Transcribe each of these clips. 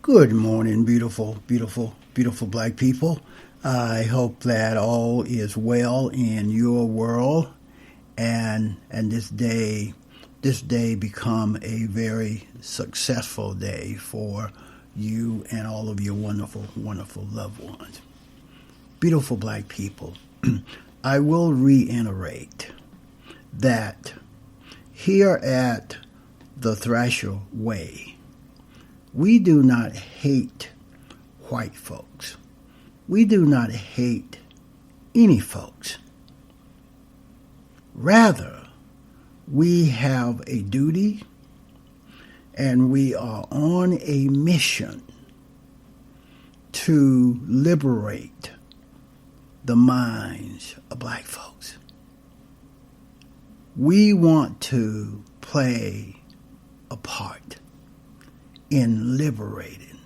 Good morning, beautiful, beautiful, beautiful black people. I hope that all is well in your world and this day become a very successful day for you and all of your wonderful, wonderful loved ones. Beautiful black people, I will reiterate that here at the Thrasher Way, we do not hate white folks. We do not hate any folks. Rather, we have a duty and we are on a mission to liberate the minds of black folks. We want to play a part in liberating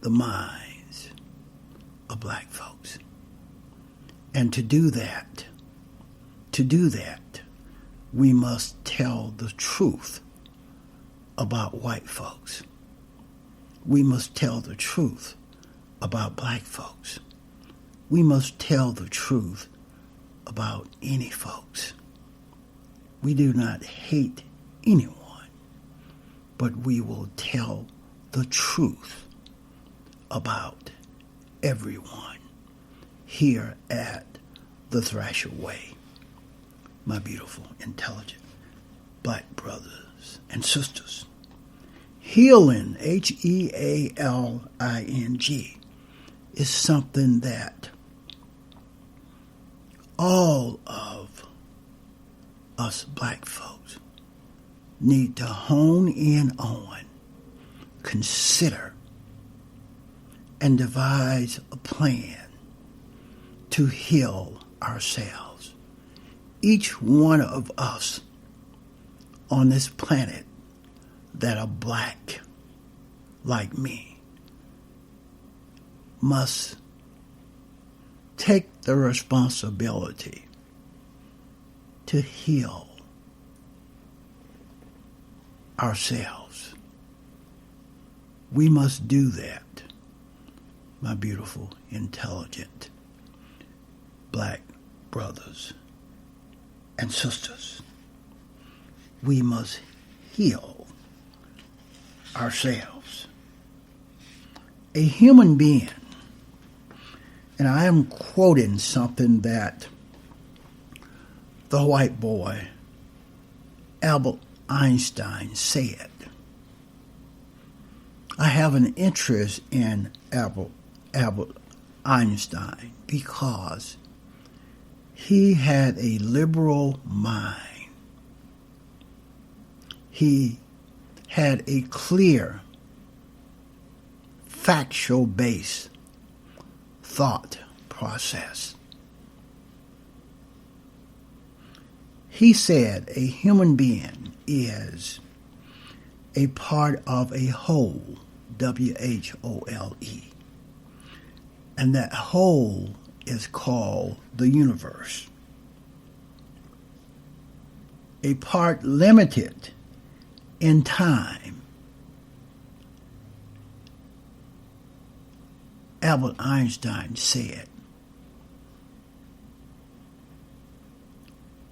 the minds of black folks. And to do that, we must tell the truth about white folks. We must tell the truth about black folks. We must tell the truth about any folks. We do not hate anyone, but we will tell the truth about everyone here at the Thrasher Way, my beautiful, intelligent black brothers and sisters. Healing, Healing, is something that all of us black folks need to hone in on, consider, and devise a plan to heal ourselves. Each one of us on this planet that are black like me must take the responsibility to heal ourselves. We must do that, my beautiful, intelligent black brothers and sisters. We must heal ourselves. A human being, and I am quoting something that the white boy Albert Einstein said. I have an interest in Albert Einstein because he had a liberal mind. He had a clear, factual-based thought process. He said a human being is a part of a whole, W-H-O-L-E. And that whole is called the universe. A part limited in time. Albert Einstein said,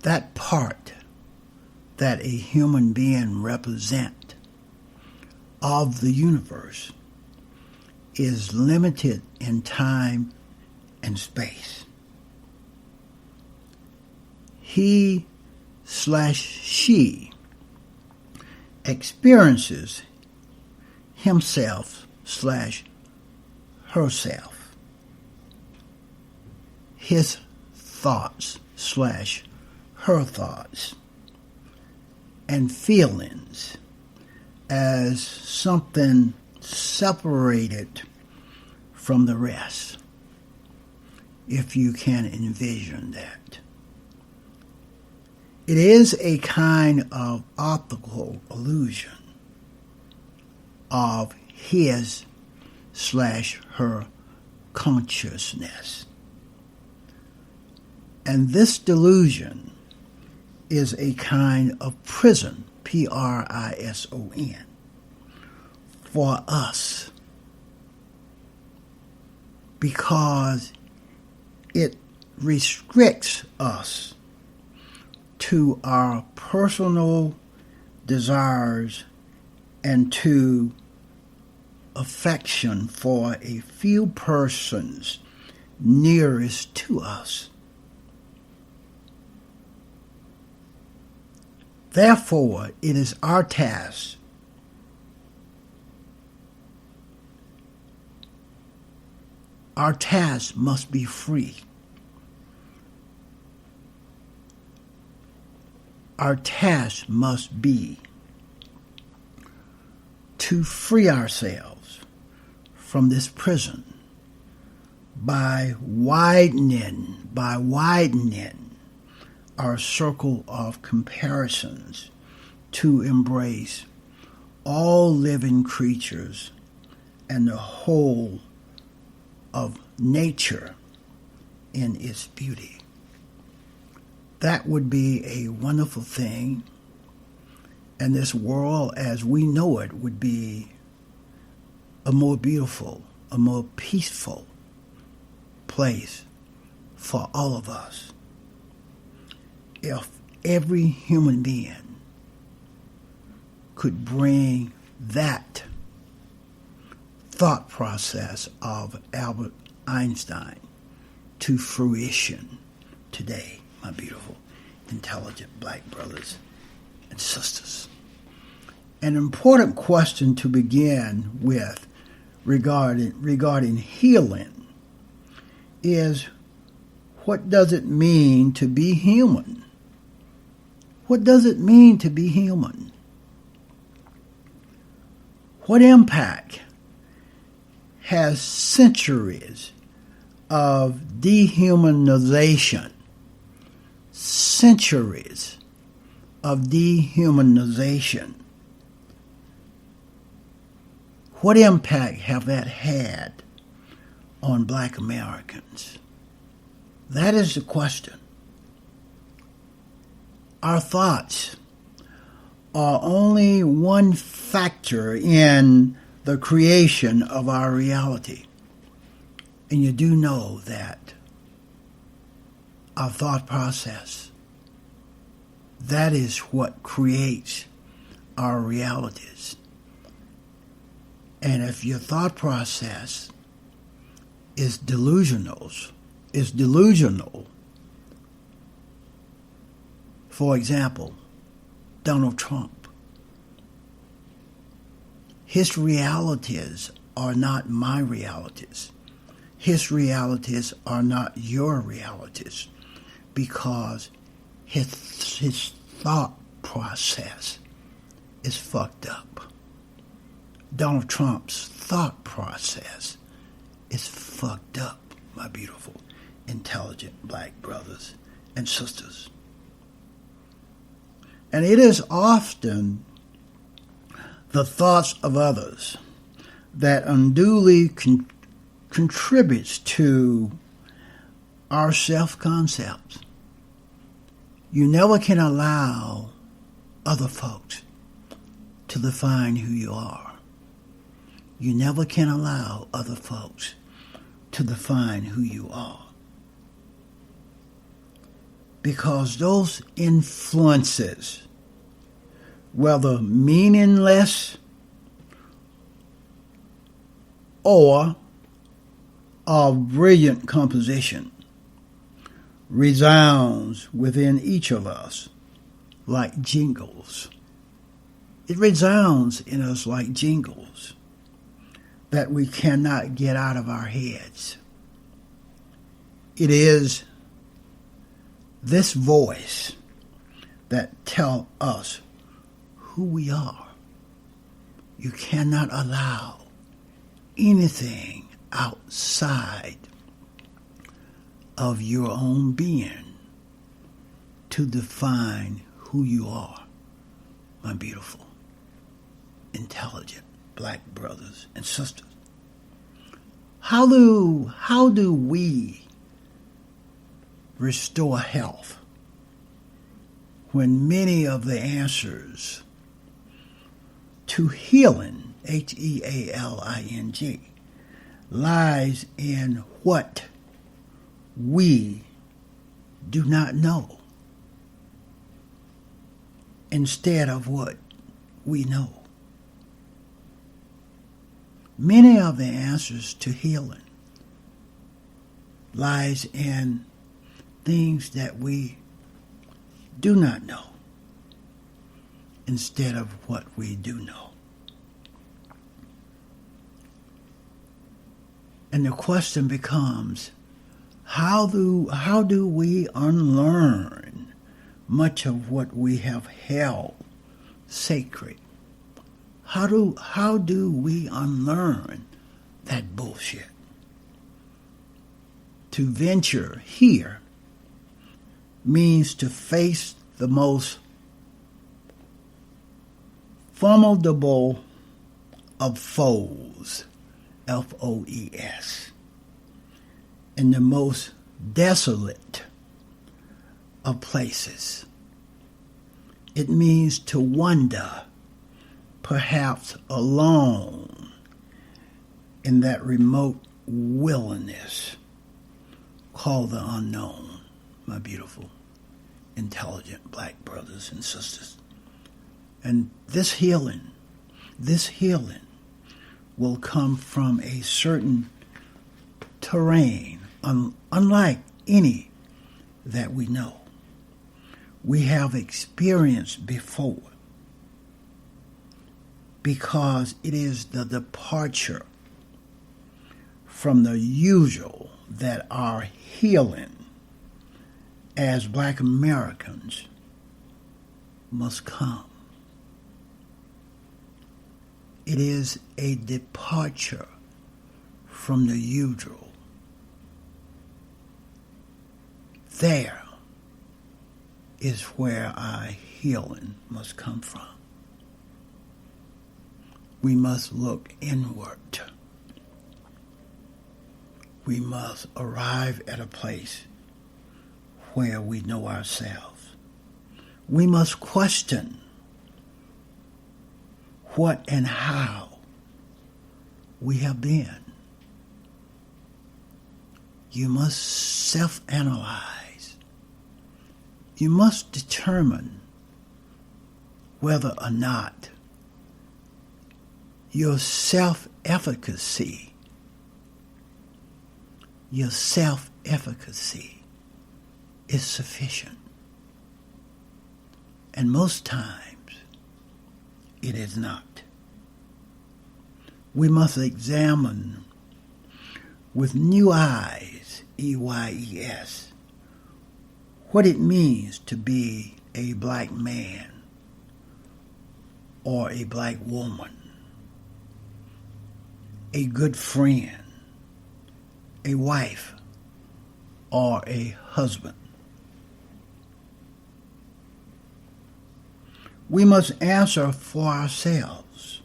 that part that a human being represents of the universe is limited in time and space. He/she experiences himself/herself, his thoughts/her thoughts, and feelings as something separated from the rest, if you can envision that. It is a kind of optical illusion of his/her consciousness. And this delusion is a kind of prison, Prison, for us because it restricts us to our personal desires and to affection for a few persons nearest to us. Therefore, it is our task must be free. Our task must be to free ourselves from this prison by widening our circle of comparisons to embrace all living creatures and the whole of nature in its beauty. That would be a wonderful thing, and this world as we know it would be a more beautiful, a more peaceful place for all of us. If every human being could bring that thought process of Albert Einstein to fruition today, my beautiful, intelligent black brothers and sisters. An important question to begin with regarding healing is, what does it mean to be human? What does it mean to be human? What impact has centuries of dehumanization, what impact have that had on black Americans? That is the question. Our thoughts are only one factor in the creation of our reality. And you do know that our thought process, that is what creates our realities. And if your thought process is delusional, for example, Donald Trump, his realities are not my realities. His realities are not your realities, because his thought process is fucked up. Donald Trump's thought process is fucked up, my beautiful, intelligent black brothers and sisters. And it is often the thoughts of others that unduly contributes to our self-concepts. You never can allow other folks to define who you are. You never can allow other folks to define who you are. Because those influences, whether meaningless or of brilliant composition, resounds within each of us like jingles. It resounds in us like jingles that we cannot get out of our heads. It is this voice that tells us who we are. You cannot allow anything outside of your own being to define who you are, my beautiful, intelligent black brothers and sisters. How do we restore health when many of the answers to healing Healing, lies in what we do not know instead of what we know. Many of the answers to healing lies in things that we do not know instead of what we do know. And the question becomes, how do we unlearn much of what we have held sacred? How do we unlearn that bullshit? To venture here means to face the most formidable of foes, F-O-E-S, in the most desolate of places. It means to wander, perhaps alone, in that remote wilderness called the unknown, my beautiful, intelligent black brothers and sisters. And this healing will come from a certain terrain, unlike any that we know. We have experienced before, because it is the departure from the usual that our healing as black Americans must come. It is a departure from the usual. There is where our healing must come from. We must look inward. We must arrive at a place where we know ourselves. We must question what and how we have been. You must self-analyze. You must determine whether or not your self-efficacy is sufficient. And most times, it is not. We must examine with new eyes, E-Y-E-S, what it means to be a black man or a black woman, a good friend, a wife, or a husband. We must answer for ourselves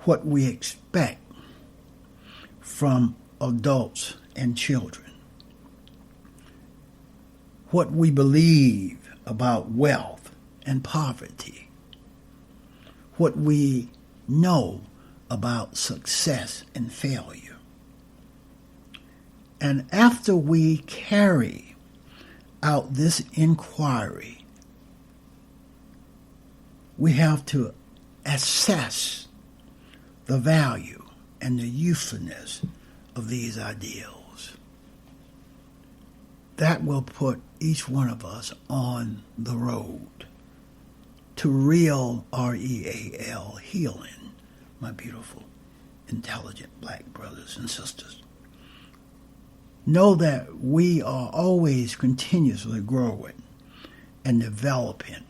what we expect from adults and children, what we believe about wealth and poverty, what we know about success and failure. And after we carry out this inquiry, we have to assess the value and the usefulness of these ideals. That will put each one of us on the road to real, R-E-A-L, healing, my beautiful, intelligent black brothers and sisters. Know that we are always continuously growing and developing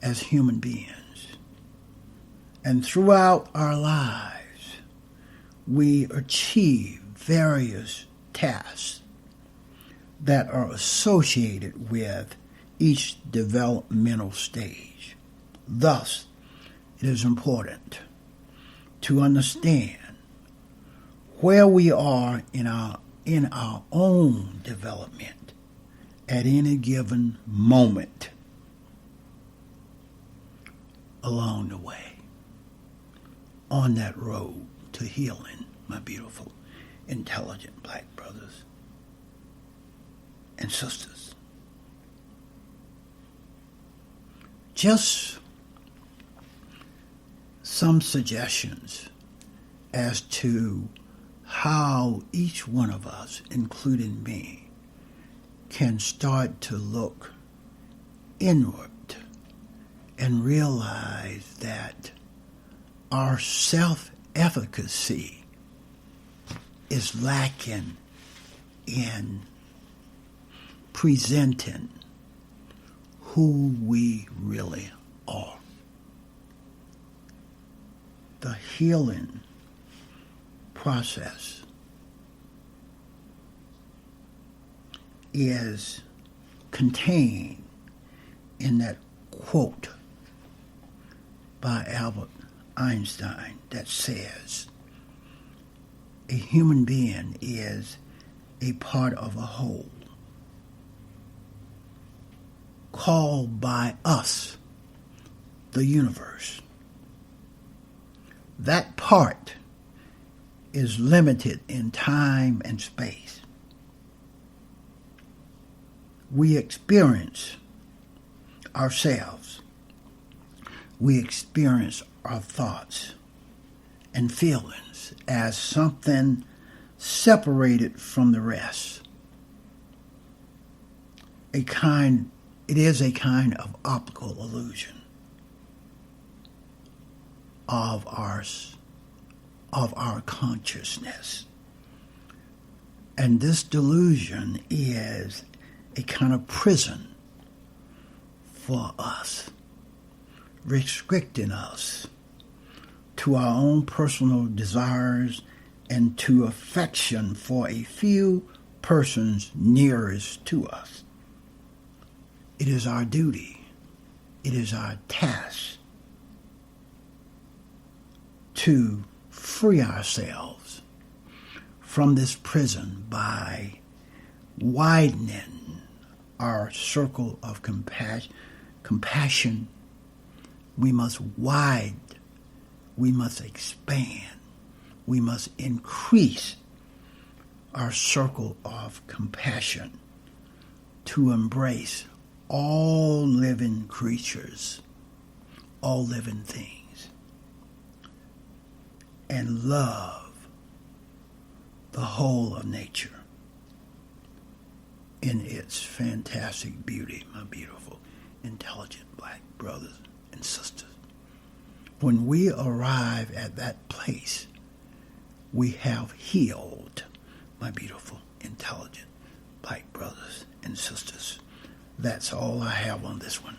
as human beings. And throughout our lives, we achieve various tasks that are associated with each developmental stage. Thus, it is important to understand where we are in our own development at any given moment along the way. on that road to healing, my beautiful, intelligent black brothers and sisters. Just some suggestions as to how each one of us, including me, can start to look inward and realize that our self-efficacy is lacking in presenting who we really are. The healing process is contained in that quote by Albert Einstein that says, a human being is a part of a whole, called by us the universe. That part is limited in time and space. We experience ourselves. We experience our thoughts and feelings as something separated from the rest. It is a kind of optical illusion of our consciousness. And this delusion is a kind of prison for us, restricting us to our own personal desires and to affection for a few persons nearest to us. It is our duty, it is our task to free ourselves from this prison by widening our circle of compassion. We must we must expand, we must increase our circle of compassion to embrace all living creatures, all living things, and love the whole of nature in its fantastic beauty, my beautiful, intelligent black brothers and sisters. When we arrive at that place, we have healed, my beautiful, intelligent black brothers and sisters. That's all I have on this one.